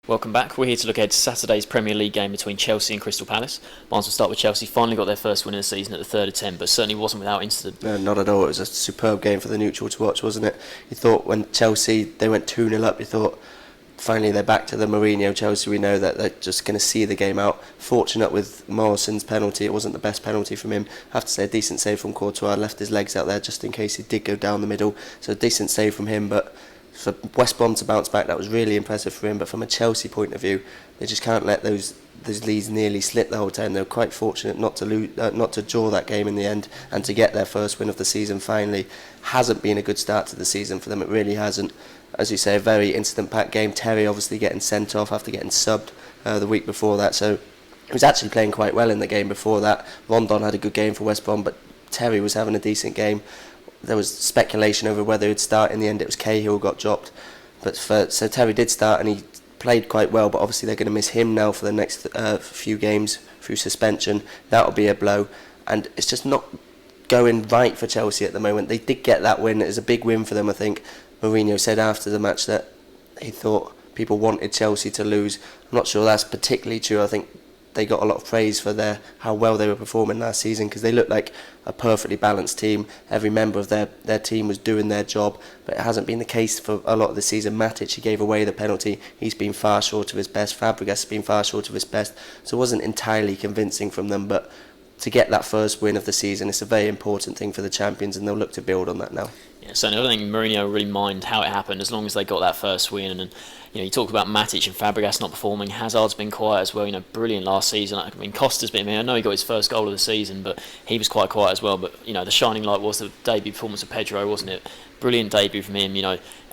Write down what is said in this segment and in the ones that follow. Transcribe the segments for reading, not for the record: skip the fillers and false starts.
Welcome back. We're here to look ahead to Saturday's Premier League game between Chelsea and Crystal Palace. Might as well start with Chelsea. Finally got their first win of the season at the third attempt, but certainly wasn't without incident. No, not at all. It was a superb game for the neutral to watch, wasn't it? You thought when Chelsea, they went 2-0 up, you thought finally they're back to the Mourinho Chelsea. We know that they're just going to see the game out. Fortunate with Morrison's penalty. It wasn't the best penalty from him. I have to say a decent save from Courtois. Left his legs out there just in case he did go down the middle. So a decent save from him, but for West Brom to bounce back, that was really impressive for him. But from a Chelsea point of view, they just can't let those leads nearly slip the whole time. They were quite fortunate not to draw that game in the end and to get their first win of the season finally. Hasn't been a good start to the season for them, it really hasn't. As you say, a very incident-packed game. Terry obviously getting sent off after getting subbed the week before that, so he was actually playing quite well in the game before that. Rondon had a good game for West Brom, but Terry was having a decent game. There was speculation over whether he'd start. In the end, it was Cahill who got dropped. So Terry did start and he played quite well, but obviously they're going to miss him now for the next few games through suspension. That'll be a blow, and it's just not going right for Chelsea at the moment. They did get that win. It was a big win for them, I think. Mourinho said after the match that he thought people wanted Chelsea to lose. I'm not sure that's particularly true. I think they got a lot of praise for how well they were performing last season, because they looked like a perfectly balanced team. Every member of their team was doing their job, but it hasn't been the case for a lot of the season. Matic, he gave away the penalty. He's been far short of his best. Fabregas has been far short of his best. So it wasn't entirely convincing from them, but to get that first win of the season, it's a very important thing for the champions, and they'll look to build on that now. Yeah, so I don't think Mourinho really mind how it happened as long as they got that first win. And you talk about Matic and Fabregas not performing. Hazard's been quiet as well. Brilliant last season. I mean, Costa's been. I know he got his first goal of the season, but he was quite quiet as well. But the shining light was the debut performance of Pedro, wasn't it? Brilliant debut from him.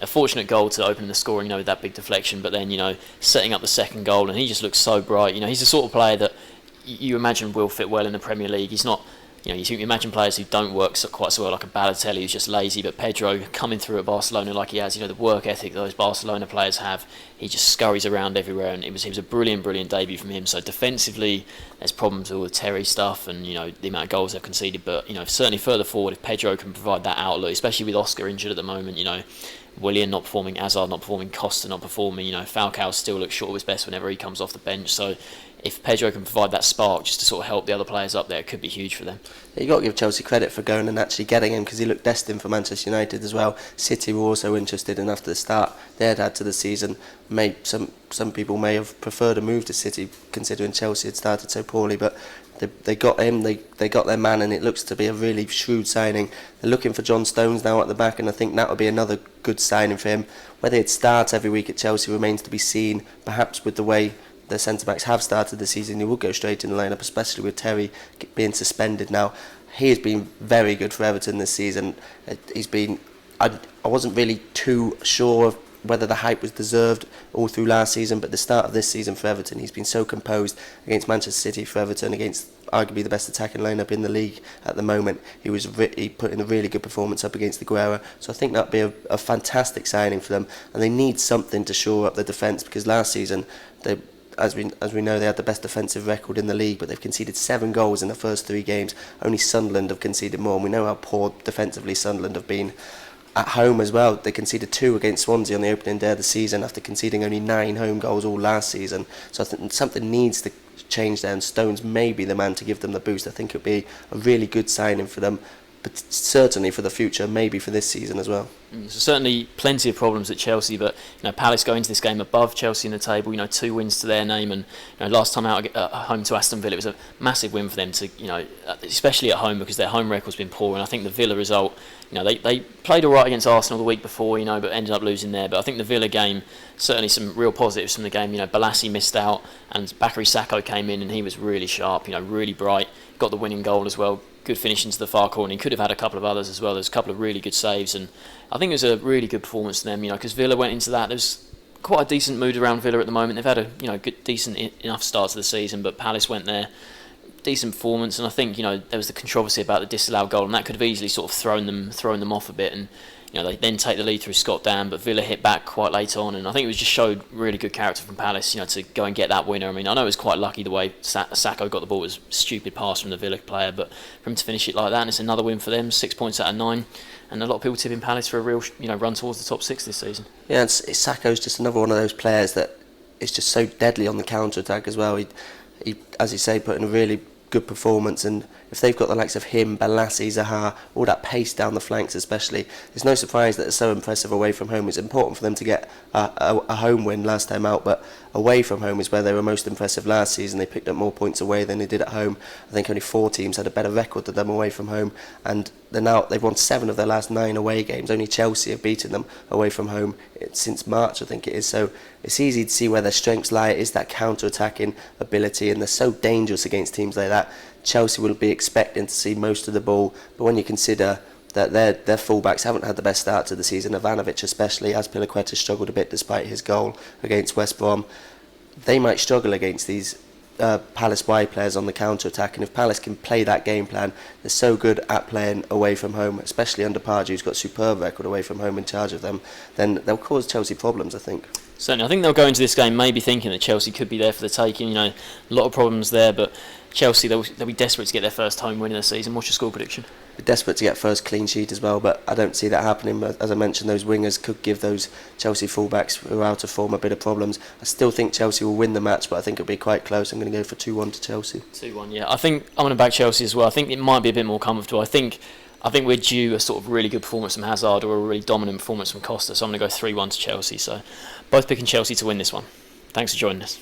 A fortunate goal to open the scoring. With that big deflection, but then setting up the second goal, and he just looks so bright. He's the sort of player that you imagine will fit well in the Premier League. He's not. You imagine players who don't work quite so well, like a Balotelli who's just lazy, but Pedro coming through at Barcelona like he has, the work ethic those Barcelona players have, he just scurries around everywhere, and it was a brilliant debut from him. So defensively, there's problems with all the Terry stuff and the amount of goals they've conceded, but certainly further forward, if Pedro can provide that outlet, especially with Oscar injured at the moment, Willian not performing, Hazard not performing, Costa not performing, Falcao still looks short of his best whenever he comes off the bench. So if Pedro can provide that spark just to sort of help the other players up there, it could be huge for them. You've got to give Chelsea credit for going and actually getting him, because he looked destined for Manchester United as well. City were also interested, and after the start they had to the season, some people may have preferred a move to City considering Chelsea had started so poorly, but they got him, they got their man, and it looks to be a really shrewd signing. They're looking for John Stones now at the back, and I think that will be another good signing for him. Whether it starts every week at Chelsea remains to be seen. Perhaps with the way the centre-backs have started the season, he will go straight in the lineup, especially with Terry being suspended now. He has been very good for Everton this season. I wasn't really too sure of whether the hype was deserved all through last season, but the start of this season for Everton, he's been so composed against Manchester City for Everton, against arguably the best attacking lineup in the league at the moment. He put in a really good performance up against Aguero, so I think that'd be a fantastic signing for them, and they need something to shore up the defence, because last season as we know, they had the best defensive record in the league, but they've conceded 7 goals in the first 3 games. Only Sunderland have conceded more, and we know how poor defensively Sunderland have been. At home as well, they conceded 2 against Swansea on the opening day of the season after conceding only 9 home goals all last season. So I think something needs to change there, and Stones may be the man to give them the boost. I think it would be a really good signing for them, but certainly for the future, maybe for this season as well. So certainly plenty of problems at Chelsea, but Palace go into this game above Chelsea in the table. 2 wins to their name, and last time out at home to Aston Villa, it was a massive win for them to especially at home, because their home record's been poor. And I think the Villa result, they played all right against Arsenal the week before, but ended up losing there. But I think the Villa game, certainly some real positives from the game. Balassi missed out, and Bakary Sakho came in, and he was really sharp, really bright, got the winning goal as well. Good finish into the far corner. He could have had a couple of others as well. There's a couple of really good saves, and I think it was a really good performance for them. Because Villa went into that. There's quite a decent mood around Villa at the moment. They've had a good, decent enough start to the season, but Palace went there, decent performance, and I think there was the controversy about the disallowed goal, and that could have easily sort of thrown them off a bit. And they then take the lead through Scott Dann, but Villa hit back quite late on, and I think it was just showed really good character from Palace, to go and get that winner. I know it was quite lucky the way Sakho got the ball. It was a stupid pass from the Villa player, but for him to finish it like that, and it's another win for them, 6 points out of 9, and a lot of people tipping Palace for a real run towards the top 6 this season. Yeah, Sakho's just another one of those players that is just so deadly on the counter-attack as well. He, as you say, put in a really good performance, and if they've got the likes of him, Balassi, Zaha, all that pace down the flanks especially, it's no surprise that they're so impressive away from home. It's important for them to get a home win last time out, but away from home is where they were most impressive last season. They picked up more points away than they did at home. I think only 4 teams had a better record than them away from home, and they've won 7 of their last 9 away games. Only Chelsea have beaten them away from home since March, I think it is. So it's easy to see where their strengths lie. It is that counter-attacking ability, and they're so dangerous against teams like that. Chelsea will be expecting to see most of the ball, but when you consider that their fullbacks haven't had the best start to the season, Ivanovic especially, as Azpilicueta struggled a bit despite his goal against West Brom, they might struggle against these Palace wide players on the counter-attack, and if Palace can play that game plan, they're so good at playing away from home, especially under Pardew, who's got a superb record away from home in charge of them, then they'll cause Chelsea problems, I think. Certainly, I think they'll go into this game maybe thinking that Chelsea could be there for the taking. You know, a lot of problems there, but Chelsea, they'll be desperate to get their first home win of the season. What's your score prediction? Be desperate to get first clean sheet as well, but I don't see that happening. But as I mentioned, those wingers could give those Chelsea fullbacks who are out of form a bit of problems. I still think Chelsea will win the match, but I think it'll be quite close. I'm going to go for 2-1 to Chelsea. 2-1, yeah. I think I'm going to back Chelsea as well. I think it might be a bit more comfortable. I think we're due a sort of really good performance from Hazard or a really dominant performance from Costa, so I'm going to go 3-1 to Chelsea. So both picking Chelsea to win this one. Thanks for joining us.